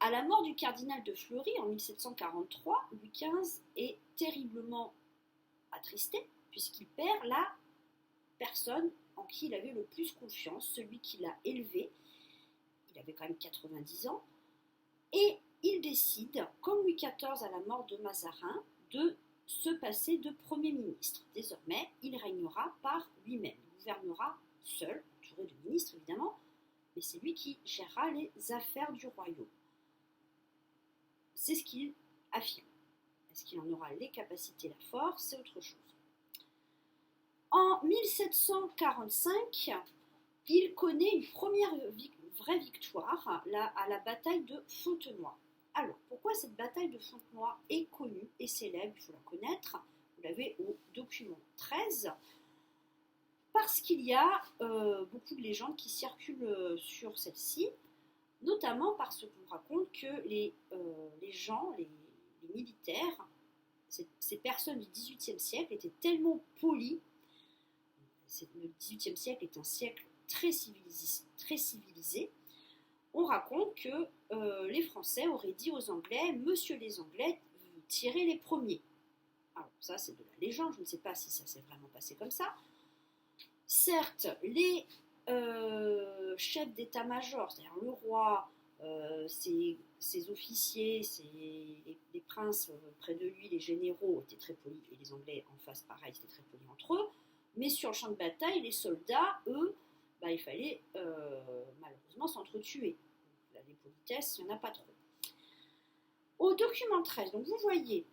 À la mort du cardinal de Fleury en 1743, Louis XV est terriblement attristé puisqu'il perd la personne en qui il avait le plus confiance, celui qui l'a élevé. Il avait quand même 90 ans. Et il décide, comme Louis XIV à la mort de Mazarin, de se passer de Premier ministre. Désormais, il régnera par lui-même. Il gouvernera seul, entouré de ministres évidemment, mais c'est lui qui gérera les affaires du royaume. C'est ce qu'il affirme. Est-ce qu'il en aura les capacités, la force, c'est autre chose. En 1745, il connaît une première vraie victoire à la bataille de Fontenoy. Alors, pourquoi cette bataille de Fontenoy est connue et célèbre, il faut la connaître, vous l'avez au document 13, parce qu'il y a beaucoup de légendes qui circulent sur celle-ci, notamment parce qu'on raconte que les gens, les militaires, ces personnes du XVIIIe siècle étaient tellement polies. Le XVIIIe siècle est un siècle très civilisé. On raconte que les Français auraient dit aux Anglais « Monsieur les Anglais, vous tirez les premiers ». Alors ça, c'est de la légende, je ne sais pas si ça s'est vraiment passé comme ça. Certes, les chefs d'état-major, c'est-à-dire le roi, ses officiers, les princes près de lui, les généraux étaient très polis, et les Anglais en face, pareil, étaient très polis entre eux. Mais sur le champ de bataille, les soldats, eux, il fallait malheureusement s'entretuer. Les politesses, il n'y en a pas trop. Au document 13, donc vous voyez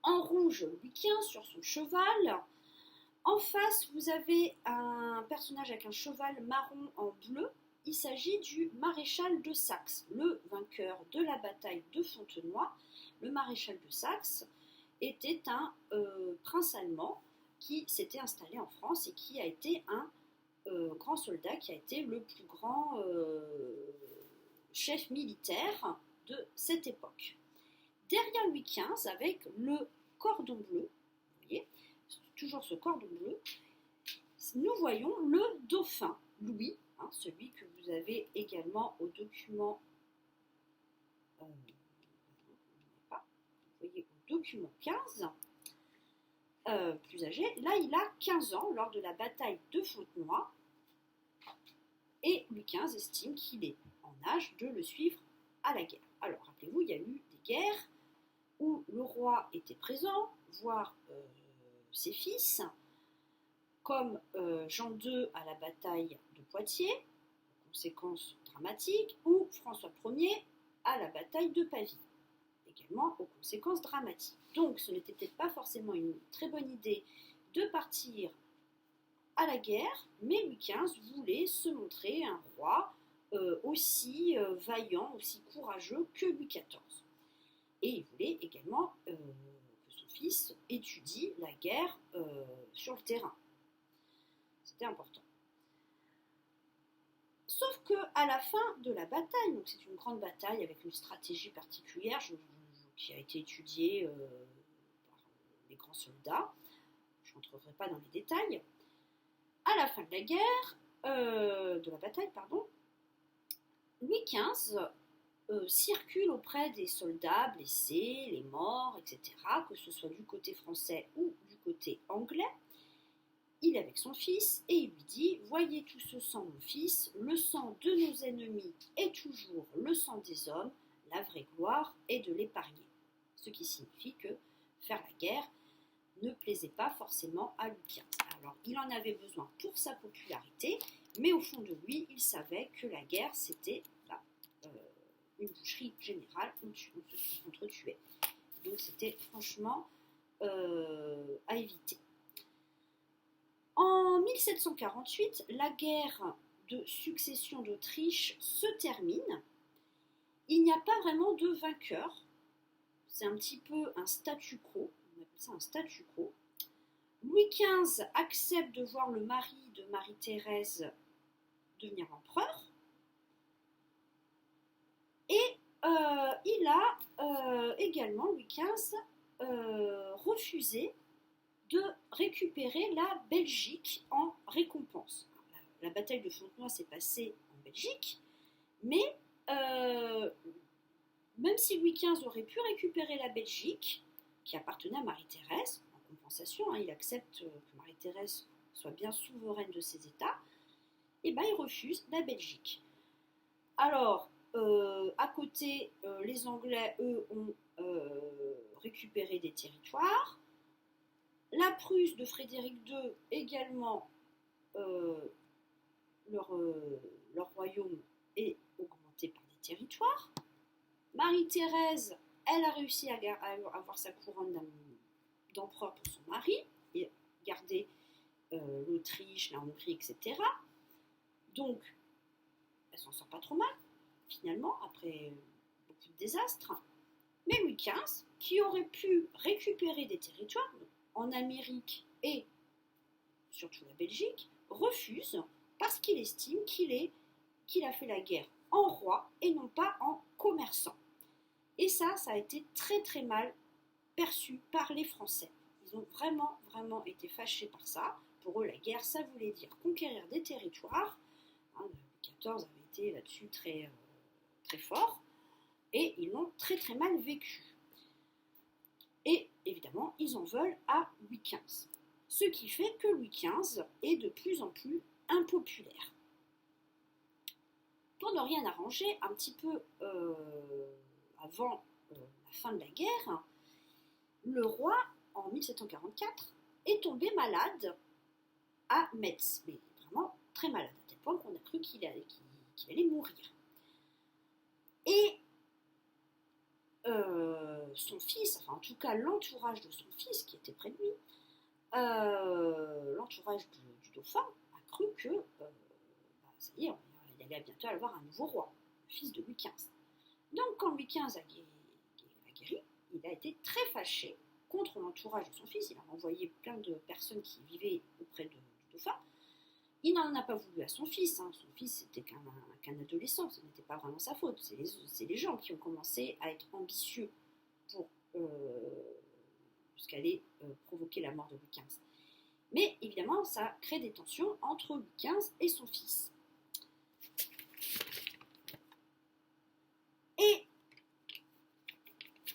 en rouge Louis XV sur son cheval. En face, vous avez un personnage avec un cheval marron en bleu. Il s'agit du maréchal de Saxe, le vainqueur de la bataille de Fontenoy. Le maréchal de Saxe était un prince allemand qui s'était installé en France et qui a été un grand soldat, qui a été le plus grand chef militaire de cette époque. Derrière Louis XV, avec le cordon bleu, vous voyez, toujours ce cordon bleu, nous voyons le dauphin Louis, celui que vous avez également au document, vous voyez au document 15, plus âgé. Là, il a 15 ans lors de la bataille de Fontenoy, et Louis XV estime qu'il est en âge de le suivre à la guerre. Alors, rappelez-vous, il y a eu des guerres où le roi était présent, voire ses fils, comme Jean II à la bataille de Poitiers, conséquences dramatiques, ou François Ier à la bataille de Pavie, également aux conséquences dramatiques. Donc ce n'était peut-être pas forcément une très bonne idée de partir à la guerre, mais Louis XV voulait se montrer un roi aussi vaillant, aussi courageux que Louis XIV. Et il voulait également que son fils étudie la guerre sur le terrain. C'était important. Sauf qu'à la fin de la bataille, donc c'est une grande bataille avec une stratégie particulière qui a été étudiée par les grands soldats, je n'entrerai pas dans les détails. À la fin de la guerre, de la bataille, Louis XV circule auprès des soldats blessés, les morts, etc., que ce soit du côté français ou du côté anglais. Il est avec son fils et il lui dit « Voyez tout ce sang, mon fils, le sang de nos ennemis est toujours le sang des hommes, la vraie gloire est de l'épargner. » Ce qui signifie que faire la guerre ne plaisait pas forcément à Louis XV. Alors, il en avait besoin pour sa popularité, mais au fond de lui, il savait que la guerre, c'était une boucherie générale, on s'entretuait. Donc, c'était franchement à éviter. En 1748, la guerre de succession d'Autriche se termine. Il n'y a pas vraiment de vainqueur. C'est un petit peu un statu quo. On appelle ça un statu quo. Louis XV accepte de voir le mari de Marie-Thérèse devenir empereur. Et il a également, Louis XV, refusé de récupérer la Belgique en récompense. La bataille de Fontenoy s'est passée en Belgique, mais si Louis XV aurait pu récupérer la Belgique, qui appartenait à Marie-Thérèse, en compensation, il accepte que Marie-Thérèse soit bien souveraine de ses États, et il refuse la Belgique. Alors, à côté, les Anglais, eux, ont récupéré des territoires. La Prusse de Frédéric II également, leur royaume est augmenté par des territoires. Marie-Thérèse, elle a réussi à avoir sa couronne d'empereur pour son mari et garder l'Autriche, la Hongrie, etc. Donc, elle s'en sort pas trop mal, finalement, après beaucoup de désastres. Mais Louis XV, qui aurait pu récupérer des territoires en Amérique et surtout la Belgique, refuse parce qu'il estime qu'il a fait la guerre en roi et non pas en commerçant. Et ça a été très très mal perçu par les Français. Ils ont vraiment, vraiment été fâchés par ça. Pour eux, la guerre, ça voulait dire conquérir des territoires. Louis XIV avait été là-dessus très, très fort. Et ils l'ont très très mal vécu. Et évidemment, ils en veulent à Louis XV. Ce qui fait que Louis XV est de plus en plus impopulaire. Pour ne rien arranger, un petit peu avant la fin de la guerre, le roi, en 1744, est tombé malade à Metz, mais vraiment très malade, à tel point qu'on a cru qu'il allait mourir. Et son fils, enfin en tout cas l'entourage de son fils qui était près de lui, l'entourage du dauphin a cru que ça y est, il allait bientôt avoir un nouveau roi, le fils de Louis XV. Donc quand Louis XV a guéri, il a été très fâché contre l'entourage de son fils. Il a envoyé plein de personnes qui vivaient auprès du dauphin. Il n'en a pas voulu à son fils. Son fils n'était qu'un adolescent, ce n'était pas vraiment sa faute. C'est les gens qui ont commencé à être ambitieux pour jusqu'à aller provoquer la mort de Louis XV. Mais évidemment, ça crée des tensions entre Louis XV et son fils. Et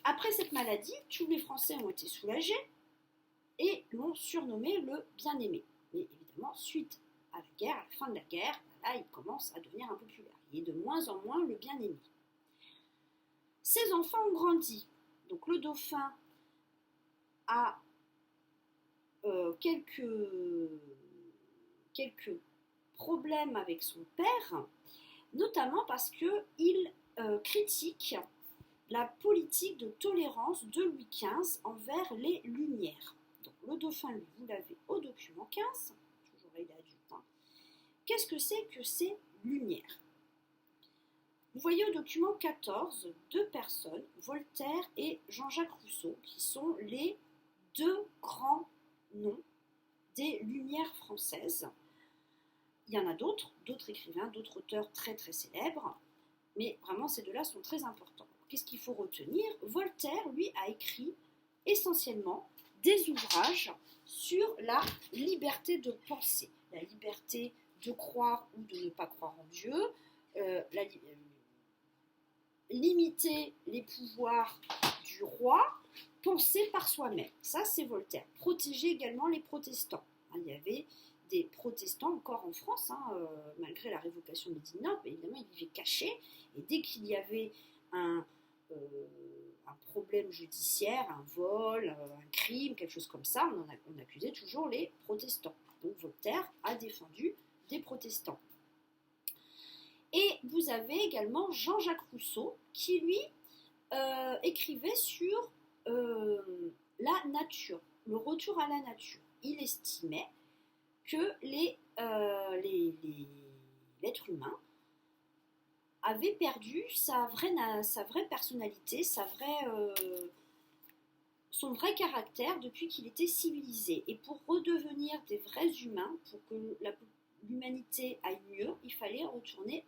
après cette maladie, tous les Français ont été soulagés et l'ont surnommé le bien-aimé. Mais évidemment, suite à la guerre, à la fin de la guerre, là, il commence à devenir impopulaire. Il est de moins en moins le bien-aimé. Ses enfants ont grandi. Donc le dauphin a quelques problèmes avec son père, notamment parce qu'il critique la politique de tolérance de Louis XV envers les Lumières. Donc le dauphin, lui, vous l'avez au document 15, toujours il est adulte. Qu'est-ce que c'est que ces Lumières? Vous voyez au document 14 deux personnes, Voltaire et Jean-Jacques Rousseau, qui sont les deux grands noms des Lumières françaises. Il y en a d'autres écrivains, d'autres auteurs très très célèbres, mais vraiment ces deux-là sont très importants. Qu'est-ce qu'il faut retenir? Voltaire, lui, a écrit essentiellement des ouvrages sur la liberté de penser, la liberté de croire ou de ne pas croire en Dieu, limiter les pouvoirs du roi, penser par soi-même. Ça, c'est Voltaire. Protéger également les protestants. Il y avait des protestants encore en France, malgré la révocation d'Édimnople, évidemment, ils vivaient cachés, et dès qu'il y avait un problème judiciaire, un vol, un crime, quelque chose comme ça, on accusait toujours les protestants. Donc Voltaire a défendu des protestants. Et vous avez également Jean-Jacques Rousseau qui, lui, écrivait sur la nature, le retour à la nature. Il estimait que l'être humain avait perdu sa vraie personnalité, son vrai caractère depuis qu'il était civilisé. Et pour redevenir des vrais humains, pour que l'humanité aille mieux, il fallait retourner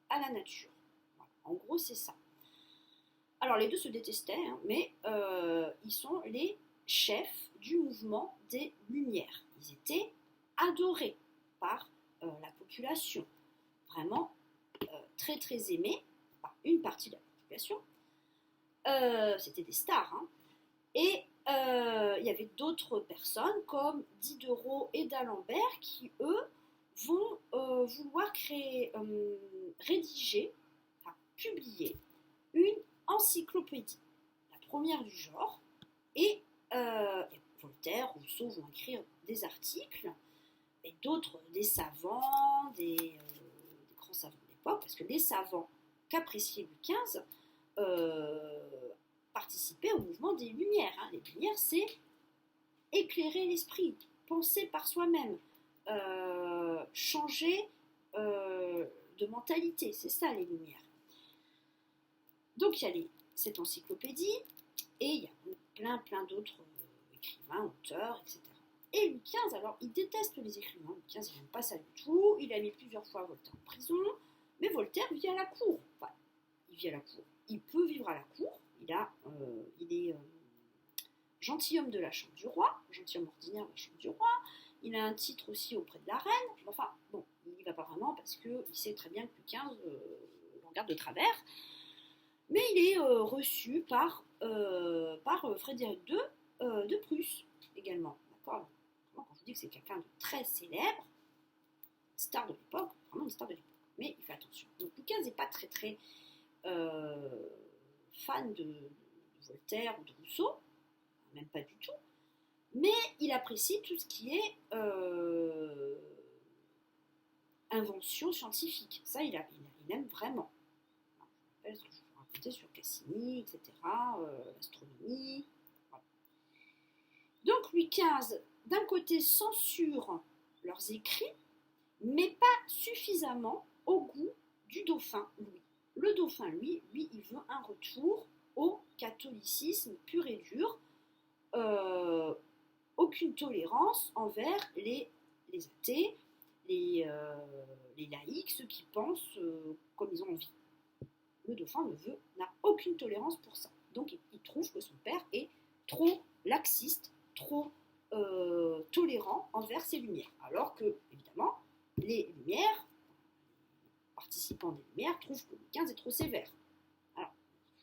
à la nature. Voilà. En gros, c'est ça. Alors, les deux se détestaient, mais ils sont les chefs du mouvement des Lumières. Ils étaient adorés par la population. Vraiment très très aimés par une partie de la population. C'était des stars, hein. Et il y avait d'autres personnes comme Diderot et d'Alembert qui, eux, vont vouloir rédiger, enfin, publier une encyclopédie, la première du genre, et Voltaire, Rousseau vont écrire des articles, et d'autres, des savants, des grands savants de l'époque, parce que les savants qu'appréciait Louis XV participaient au mouvement des Lumières. Hein. Les Lumières, c'est éclairer l'esprit, penser par soi-même, changer de mentalité, c'est ça les Lumières. Donc il y a cette encyclopédie, et il y a plein d'autres écrivains, auteurs, etc. Et Louis XV, alors, il déteste les écrivains. Louis XV, il n'aime pas ça du tout. Il a mis plusieurs fois Voltaire en prison. Mais Voltaire vit à la cour. Enfin, il vit à la cour. Il peut vivre à la cour. Il est gentilhomme de la chambre du roi, gentilhomme ordinaire de la chambre du roi. Il a un titre aussi auprès de la reine. Enfin, bon, il n'y va pas vraiment parce qu'il sait très bien que Louis XV le regarde de travers. Mais il est reçu par Frédéric II de Prusse également. D'accord ? Quand je vous dis que c'est quelqu'un de très célèbre, star de l'époque, vraiment une star de l'époque. Mais il fait attention. Donc Louis XV n'est pas très fan de Voltaire ou de Rousseau, même pas du tout. Mais il apprécie tout ce qui est invention scientifique. Ça, il aime vraiment. Je rappelle ce que je vous racontais sur Cassini, etc., l'astronomie. Voilà. Donc Louis XV, d'un côté, censure leurs écrits, mais pas suffisamment au goût du dauphin Louis. Le dauphin, lui, il veut un retour au catholicisme pur et dur, aucune tolérance envers les athées, les laïcs, ceux qui pensent comme ils ont envie. Le dauphin n'a aucune tolérance pour ça. Donc il trouve que son père est trop laxiste, trop tolérant envers ses Lumières. Alors que, évidemment, les Lumières, participants des Lumières, trouvent que Louis XV est trop sévère. Alors,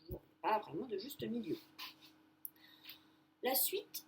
il n'y a pas vraiment de juste milieu. La suite